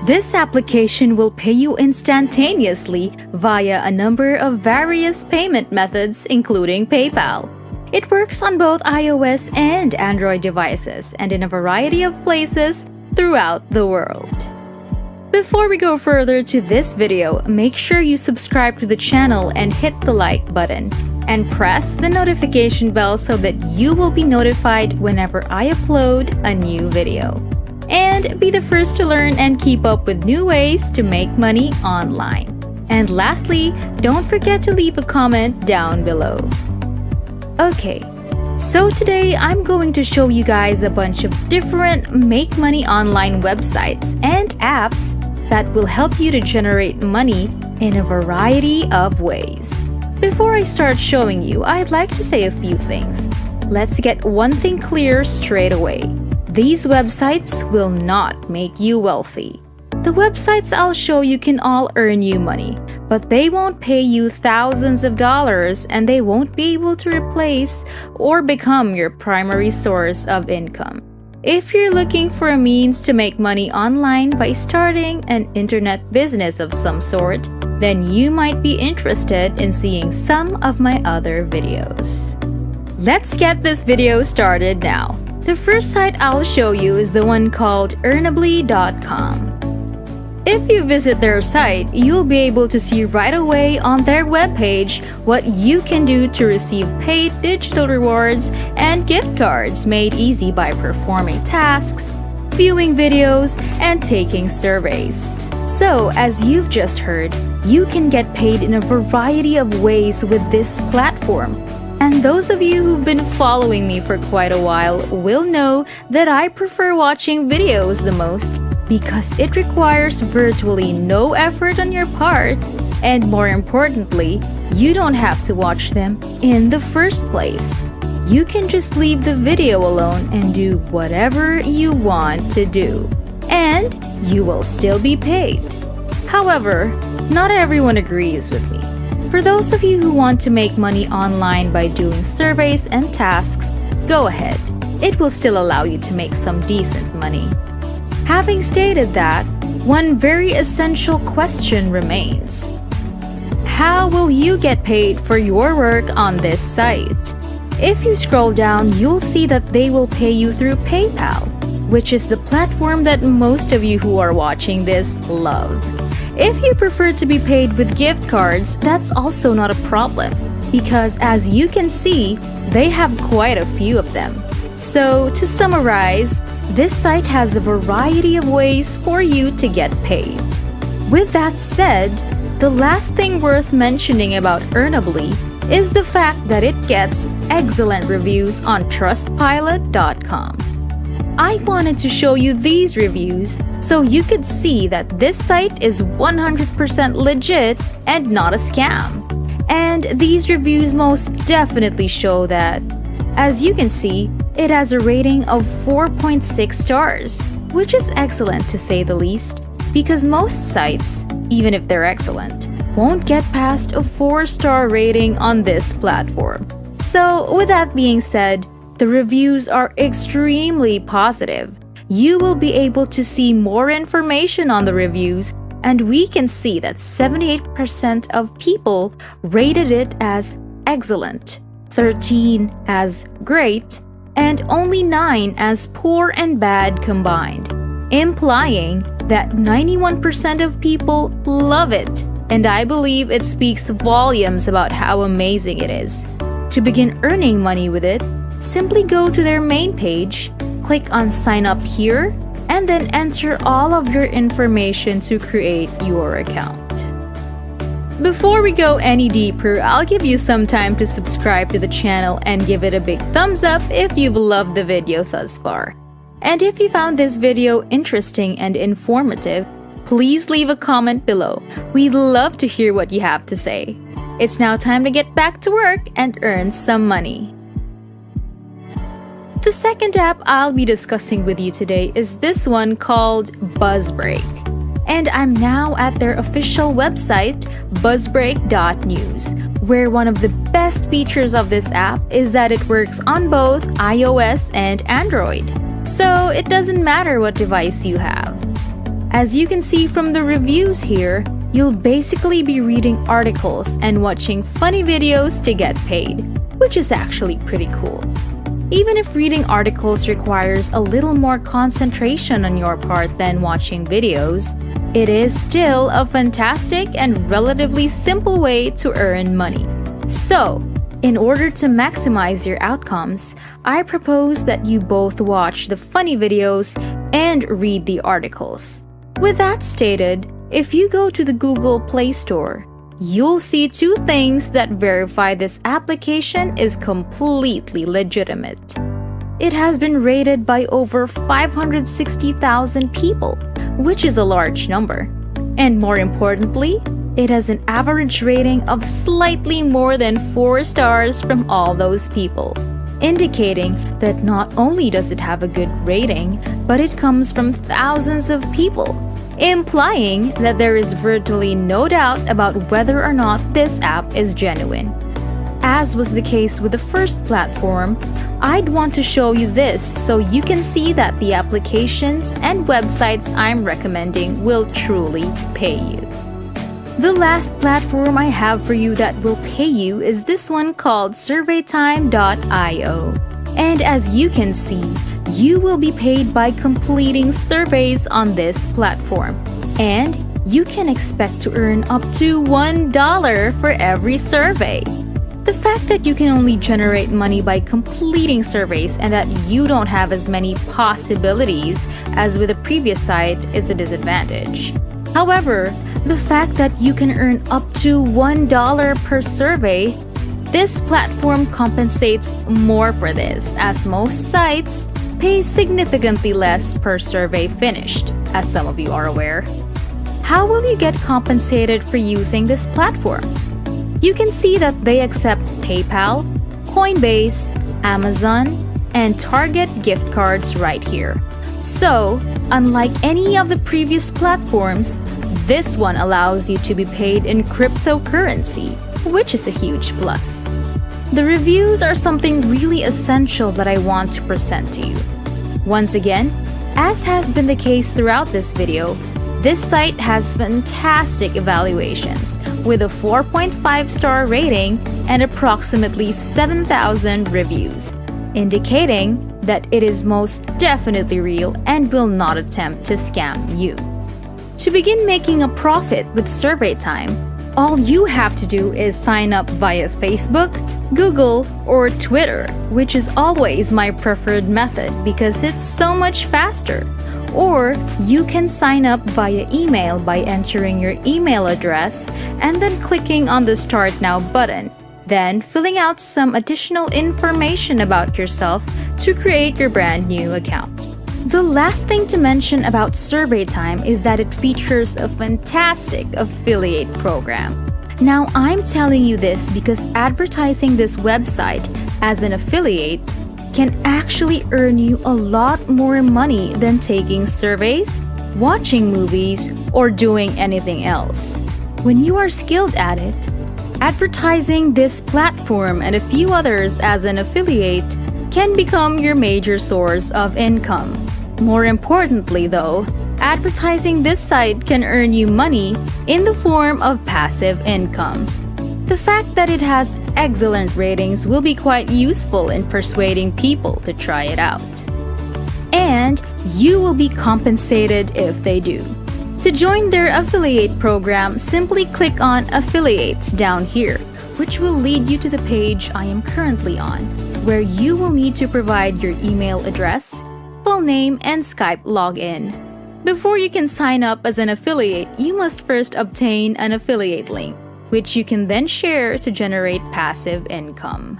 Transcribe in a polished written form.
This application will pay you instantaneously via a number of various payment methods, including PayPal. It works on both iOS and Android devices and in a variety of places throughout the world. Before we go further to this video, make sure you subscribe to the channel and hit the like button. And press the notification bell so that you will be notified whenever I upload a new video. And be the first to learn and keep up with new ways to make money online. And lastly, don't forget to leave a comment down below. Okay, so today I'm going to show you guys a bunch of different make money online websites and apps that will help you to generate money in a variety of ways. Before I start showing you, I'd like to say a few things. Let's get one thing clear straight away. These websites will not make you wealthy. The websites I'll show you can all earn you money, but they won't pay you thousands of dollars and they won't be able to replace or become your primary source of income. If you're looking for a means to make money online by starting an internet business of some sort, then you might be interested in seeing some of my other videos. Let's get this video started now. The first site I'll show you is the one called Earnably.com. If you visit their site, you'll be able to see right away on their webpage what you can do to receive paid digital rewards and gift cards made easy by performing tasks, viewing videos, and taking surveys. So, as you've just heard, you can get paid in a variety of ways with this platform. And those of you who've been following me for quite a while will know that I prefer watching videos the most because it requires virtually no effort on your part, and more importantly, you don't have to watch them in the first place. You can just leave the video alone and do whatever you want to do, and you will still be paid. However, not everyone agrees with me. For those of you who want to make money online by doing surveys and tasks, go ahead. It will still allow you to make some decent money. Having stated that, one very essential question remains. How will you get paid for your work on this site? If you scroll down, you'll see that they will pay you through PayPal, which is the platform that most of you who are watching this love. If you prefer to be paid with gift cards, that's also not a problem, because as you can see, they have quite a few of them. So, to summarize, this site has a variety of ways for you to get paid. With that said, the last thing worth mentioning about Earnably is the fact that it gets excellent reviews on Trustpilot.com. I wanted to show you these reviews so you could see that this site is 100% legit and not a scam. And these reviews most definitely show that. As you can see, it has a rating of 4.6 stars, which is excellent to say the least, because most sites, even if they're excellent, won't get past a 4-star rating on this platform. So, with that being said, the reviews are extremely positive. You will be able to see more information on the reviews, and we can see that 78% of people rated it as excellent, 13 as great, and only 9 as poor and bad combined, implying that 91% of people love it, and I believe it speaks volumes about how amazing it is. To begin earning money with it, simply go to their main page, click on Sign Up Here, and then enter all of your information to create your account. Before we go any deeper, I'll give you some time to subscribe to the channel and give it a big thumbs up if you've loved the video thus far. And if you found this video interesting and informative, please leave a comment below. We'd love to hear what you have to say. It's now time to get back to work and earn some money. The second app I'll be discussing with you today is this one called Buzzbreak. And I'm now at their official website, buzzbreak.news, where one of the best features of this app is that it works on both iOS and Android. So it doesn't matter what device you have. As you can see from the reviews here, you'll basically be reading articles and watching funny videos to get paid, which is actually pretty cool. Even if reading articles requires a little more concentration on your part than watching videos, it is still a fantastic and relatively simple way to earn money. So, in order to maximize your outcomes, I propose that you both watch the funny videos and read the articles. With that stated, if you go to the Google Play Store, you'll see two things that verify this application is completely legitimate. It has been rated by over 560,000 people, which is a large number. And more importantly, it has an average rating of slightly more than 4 stars from all those people, indicating that not only does it have a good rating, but it comes from thousands of people, implying that there is virtually no doubt about whether or not this app is genuine. As was the case with the first platform, I'd want to show you this so you can see that the applications and websites I'm recommending will truly pay you. The last platform I have for you that will pay you is this one called surveytime.io. And as you can see, you will be paid by completing surveys on this platform. And you can expect to earn up to $1 for every survey. The fact that you can only generate money by completing surveys and that you don't have as many possibilities as with the previous site is a disadvantage. However, the fact that you can earn up to $1 per survey, this platform compensates more for this, as most sites pay significantly less per survey finished, as some of you are aware. How will you get compensated for using this platform? You can see that they accept PayPal, Coinbase, Amazon, and Target gift cards right here. So, unlike any of the previous platforms, this one allows you to be paid in cryptocurrency, which is a huge plus. The reviews are something really essential that I want to present to you. Once again, as has been the case throughout this video, this site has fantastic evaluations with a 4.5-star rating and approximately 7,000 reviews, indicating that it is most definitely real and will not attempt to scam you. To begin making a profit with SurveyTime, all you have to do is sign up via Facebook, Google, or Twitter, which is always my preferred method because it's so much faster. Or you can sign up via email by entering your email address and then clicking on the Start Now button, then filling out some additional information about yourself to create your brand new account. The last thing to mention about SurveyTime is that it features a fantastic affiliate program. Now, I'm telling you this because advertising this website as an affiliate can actually earn you a lot more money than taking surveys, watching movies, or doing anything else. When you are skilled at it, advertising this platform and a few others as an affiliate can become your major source of income. More importantly though, advertising this site can earn you money in the form of passive income. The fact that it has excellent ratings will be quite useful in persuading people to try it out. And you will be compensated if they do. To join their affiliate program, simply click on Affiliates down here, which will lead you to the page I am currently on, where you will need to provide your email address, full name, and Skype login. Before you can sign up as an affiliate, you must first obtain an affiliate link, which you can then share to generate passive income.